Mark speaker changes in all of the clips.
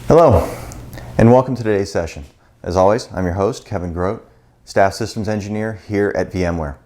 Speaker 1: Hello, and welcome to today's session. As always, I'm your host, Kevin Grote, Staff Systems Engineer here at VMware.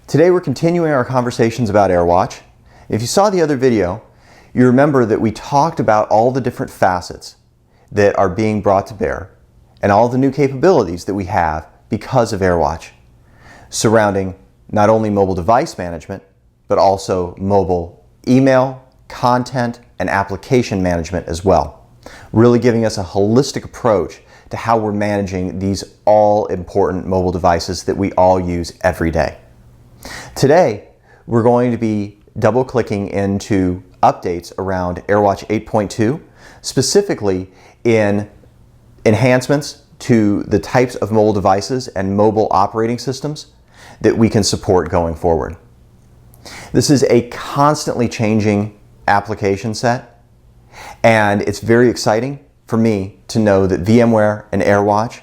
Speaker 1: Today we're continuing our conversations about Airwatch. If you saw the other video, you remember that we talked about all the different facets that are being brought to bear and all the new capabilities that we have because of Airwatch, surrounding not only mobile device management, but also mobile email, content, and application management as well. Really giving us a holistic approach to how we're managing these all-important mobile devices that we all use every day. Today, we're going to be double-clicking into updates around Airwatch 8.2, specifically in enhancements to the types of mobile devices and mobile operating systems that we can support going forward. This is a constantly changing application set, and it's very exciting for me to know that VMware and Airwatch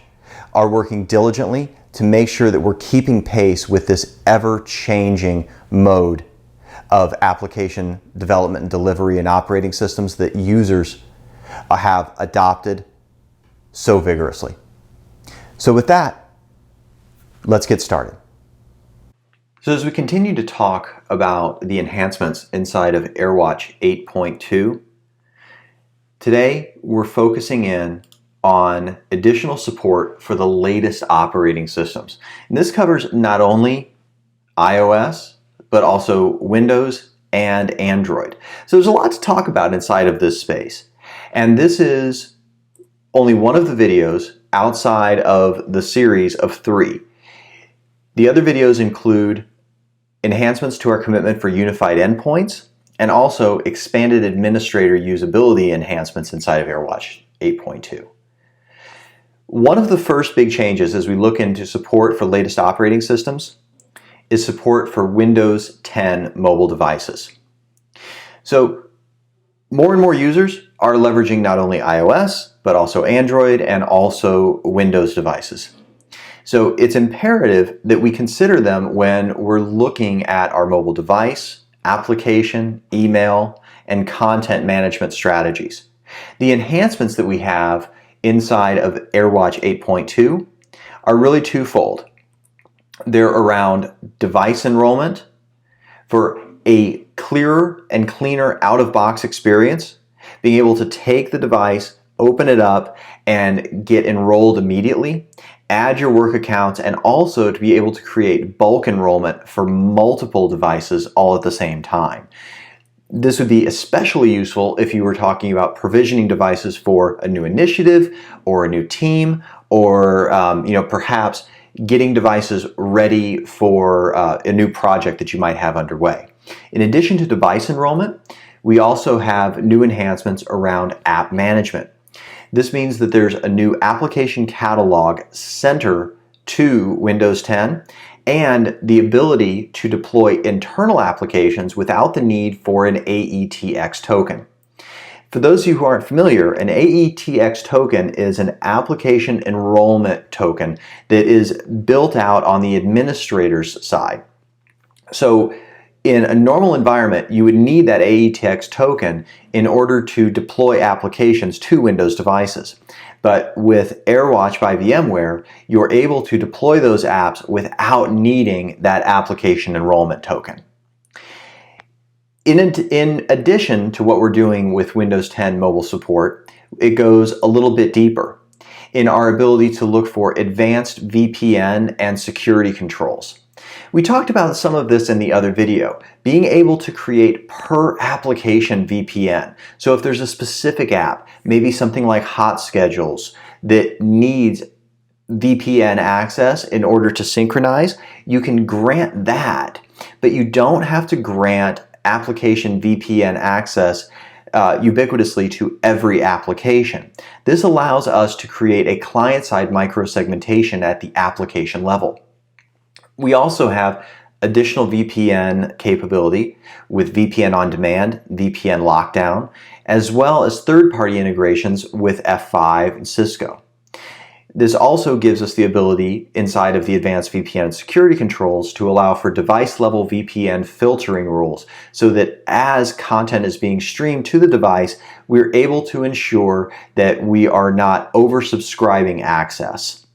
Speaker 1: are working diligently to make sure that we're keeping pace with this ever-changing mode of application development and delivery and operating systems that users have adopted so vigorously. So with that, let's get started. So as we continue to talk about the enhancements inside of Airwatch 8.2, today we're focusing in on additional support for the latest operating systems. And this covers not only iOS, but also Windows and Android. So there's a lot to talk about inside of this space. And this is only one of the videos outside of the series of 3. The other videos include enhancements to our commitment for unified endpoints, and also expanded administrator usability enhancements inside of Airwatch 8.2. One of the first big changes as we look into support for latest operating systems is support for Windows 10 mobile devices. So more and more users are leveraging not only iOS, but also Android and also Windows devices. So it's imperative that we consider them when we're looking at our mobile device, application, email, and content management strategies. The enhancements that we have inside of Airwatch 8.2 are really twofold. They're around device enrollment for a clearer and cleaner out-of-box experience, being able to take the device, open it up, and get enrolled immediately, add your work accounts, and also to be able to create bulk enrollment for multiple devices all at the same time. This would be especially useful if you were talking about provisioning devices for a new initiative or a new team, or perhaps getting devices ready for a new project that you might have underway. In addition to device enrollment, we also have new enhancements around app management. This means that there's a new application catalog center to Windows 10 and the ability to deploy internal applications without the need for an AETX token. For those of you who aren't familiar, an AETX token is an application enrollment token that is built out on the administrator's side. So in a normal environment, you would need that AETX token in order to deploy applications to Windows devices. But with Airwatch by VMware, you're able to deploy those apps without needing that application enrollment token. In addition to what we're doing with Windows 10 mobile support, it goes a little bit deeper in our ability to look for advanced VPN and security controls. We talked about some of this in the other video, being able to create per application VPN. So if there's a specific app, maybe something like Hot Schedules, that needs VPN access in order to synchronize, you can grant that, but you don't have to grant application VPN access ubiquitously to every application. This allows us to create a client-side microsegmentation at the application level. We also have additional VPN capability with VPN on demand, VPN lockdown, as well as third-party integrations with F5 and Cisco. This also gives us the ability inside of the advanced VPN security controls to allow for device level VPN filtering rules so that as content is being streamed to the device, we're able to ensure that we are not oversubscribing access.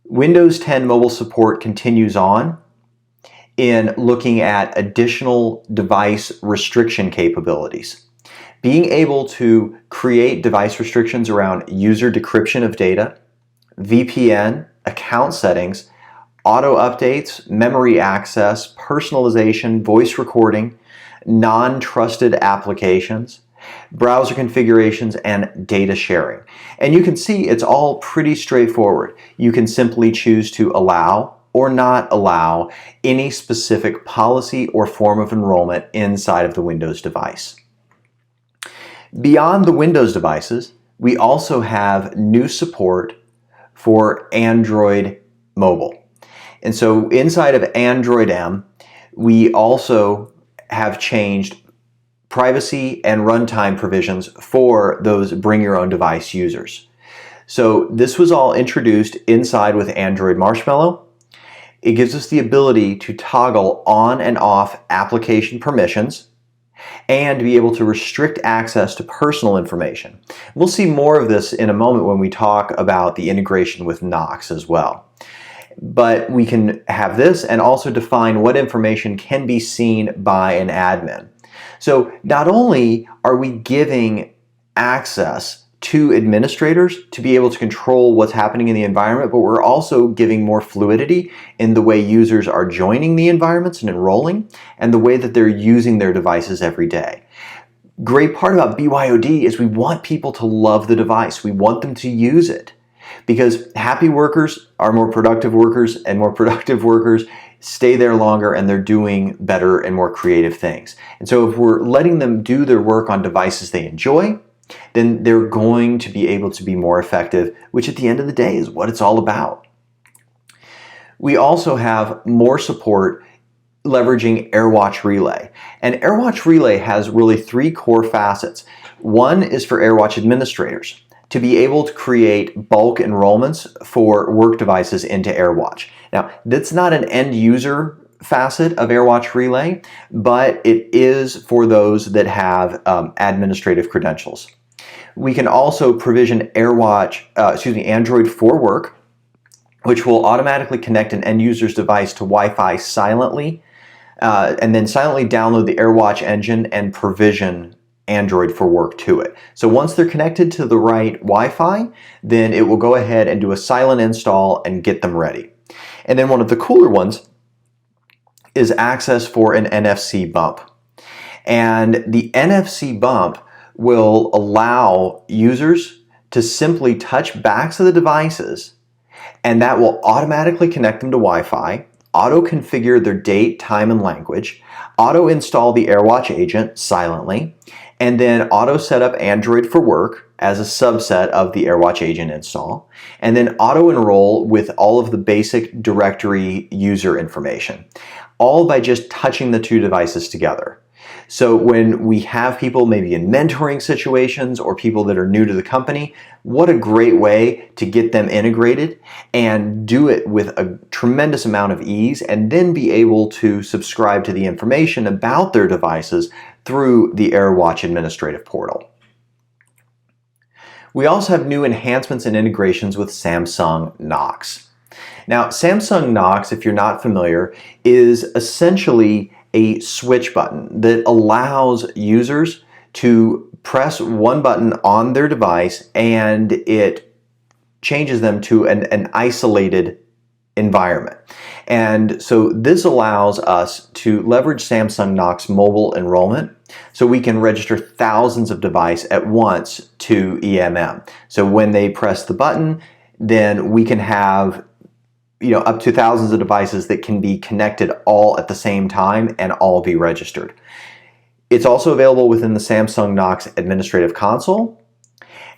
Speaker 1: Windows 10 mobile support continues on in looking at additional device restriction capabilities. Being able to create device restrictions around user decryption of data, VPN, account settings, auto updates, memory access, personalization, voice recording, non-trusted applications, browser configurations, and data sharing. And you can see it's all pretty straightforward. You can simply choose to allow or not allow any specific policy or form of enrollment inside of the Windows device. Beyond the Windows devices, we also have new support for Android mobile. And so inside of Android M, we also have changed privacy and runtime provisions for those bring your own device users. So this was all introduced inside with Android Marshmallow. It gives us the ability to toggle on and off application permissions and be able to restrict access to personal information. We'll see more of this in a moment when we talk about the integration with Knox as well. But we can have this and also define what information can be seen by an admin. So not only are we giving access to administrators to be able to control what's happening in the environment, but we're also giving more fluidity in the way users are joining the environments and enrolling, and the way that they're using their devices every day. Great part about BYOD is we want people to love the device. We want them to use it, because happy workers are more productive workers, and more productive workers stay there longer, and they're doing better and more creative things. And so if we're letting them do their work on devices they enjoy, then they're going to be able to be more effective, which at the end of the day is what it's all about. We also have more support leveraging Airwatch Relay. And Airwatch Relay has really three core facets. One is for Airwatch administrators to be able to create bulk enrollments for work devices into Airwatch. Now, that's not an end user facet of Airwatch Relay, but it is for those that have administrative credentials. We can also provision Android for Work, which will automatically connect an end user's device to Wi-Fi silently, and then silently download the Airwatch engine and provision Android for Work to it. So once they're connected to the right Wi-Fi, then it will go ahead and do a silent install and get them ready. And then one of the cooler ones is access for an NFC bump. And the NFC bump will allow users to simply touch backs of the devices, and that will automatically connect them to Wi-Fi, auto-configure their date, time, and language, auto-install the Airwatch agent silently, and then auto-set up Android for Work as a subset of the Airwatch agent install, and then auto-enroll with all of the basic directory user information, all by just touching the two devices together. So when we have people maybe in mentoring situations or people that are new to the company, what a great way to get them integrated and do it with a tremendous amount of ease, and then be able to subscribe to the information about their devices through the Airwatch administrative portal. We also have new enhancements and integrations with Samsung Knox. Now, Samsung Knox, if you're not familiar, is essentially a switch button that allows users to press one button on their device and it changes them to an isolated environment. And so this allows us to leverage Samsung Knox mobile enrollment so we can register thousands of devices at once to EMM. So when they press the button, then we can have up to thousands of devices that can be connected all at the same time and all be registered. It's also available within the Samsung Knox administrative console.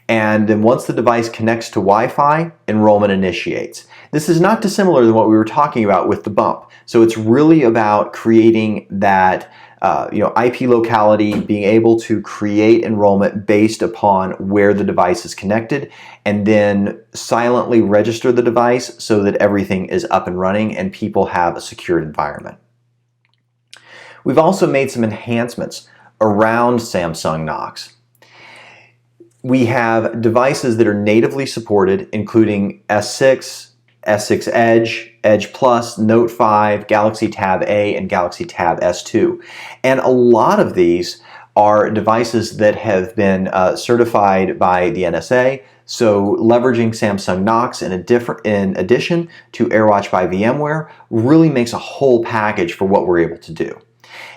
Speaker 1: And then once the device connects to Wi-Fi, enrollment initiates. This is not dissimilar than what we were talking about with the bump. So it's really about creating that IP locality, being able to create enrollment based upon where the device is connected, and then silently register the device so that everything is up and running and people have a secured environment. We've also made some enhancements around Samsung Knox. We have devices that are natively supported, including S6, S6 Edge, Edge Plus, Note 5, Galaxy Tab A, and Galaxy Tab S2. And a lot of these are devices that have been certified by the NSA, so leveraging Samsung Knox in addition to Airwatch by VMware really makes a whole package for what we're able to do.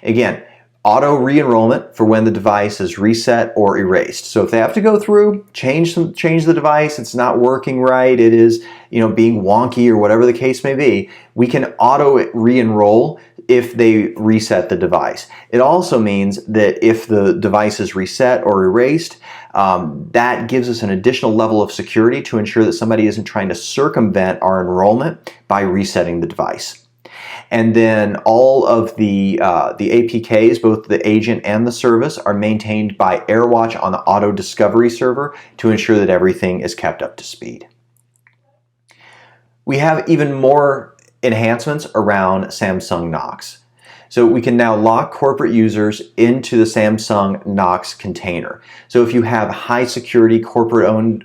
Speaker 1: Again, auto re-enrollment for when the device is reset or erased. So if they have to go through, change the device, it's not working right, it is being wonky or whatever the case may be, we can auto re-enroll if they reset the device. It also means that if the device is reset or erased, that gives us an additional level of security to ensure that somebody isn't trying to circumvent our enrollment by resetting the device. And then all of the APKs, both the agent and the service, are maintained by Airwatch on the Auto Discovery server to ensure that everything is kept up to speed. We have even more enhancements around Samsung Knox. So we can now lock corporate users into the Samsung Knox container. So if you have high security corporate-owned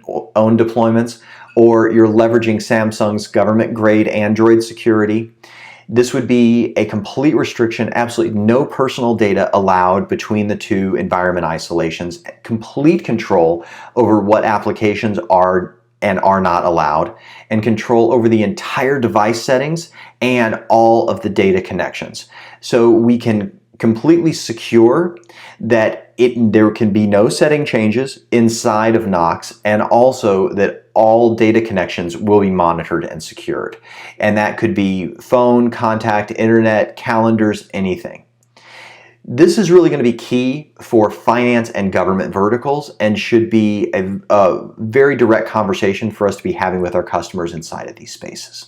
Speaker 1: deployments, or you're leveraging Samsung's government-grade Android security, this would be a complete restriction, absolutely no personal data allowed between the two environment isolations, complete control over what applications are and are not allowed, and control over the entire device settings and all of the data connections. So we can completely secure that there can be no setting changes inside of Knox, and also that all data connections will be monitored and secured. And that could be phone, contact, internet, calendars, anything. This is really going to be key for finance and government verticals, and should be a very direct conversation for us to be having with our customers inside of these spaces.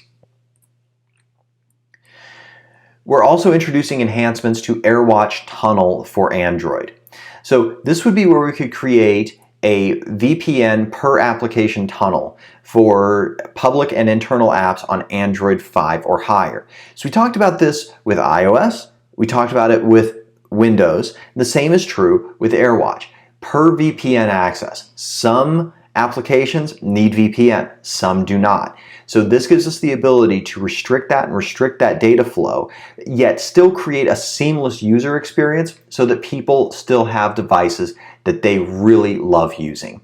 Speaker 1: We're also introducing enhancements to Airwatch Tunnel for Android. So this would be where we could create a VPN per application tunnel for public and internal apps on Android 5 or higher. So we talked about this with iOS, we talked about it with Windows. The same is true with Airwatch. Per VPN access. Some applications need VPN, some do not. So this gives us the ability to restrict that data flow, yet still create a seamless user experience so that people still have devices that they really love using.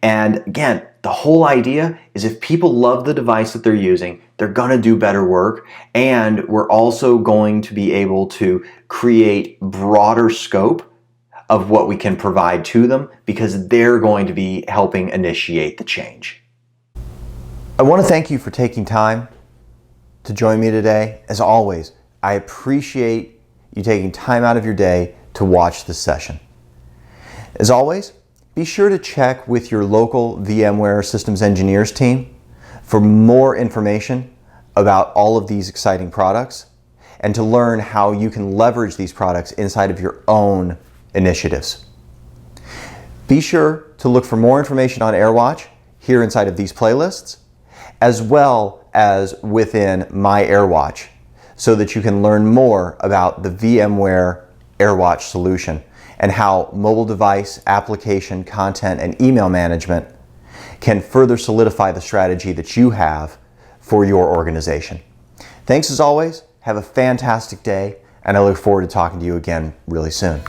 Speaker 1: And again, the whole idea is if people love the device that they're using, they're gonna do better work, and we're also going to be able to create broader scope of what we can provide to them, because they're going to be helping initiate the change. I want to thank you for taking time to join me today. As always, I appreciate you taking time out of your day to watch this session. As always, be sure to check with your local VMware Systems Engineers team for more information about all of these exciting products, and to learn how you can leverage these products inside of your own initiatives. Be sure to look for more information on Airwatch here inside of these playlists, as well as within My Airwatch, so that you can learn more about the VMware Airwatch solution and how mobile device, application, content, and email management can further solidify the strategy that you have for your organization. Thanks as always, have a fantastic day, and I look forward to talking to you again really soon.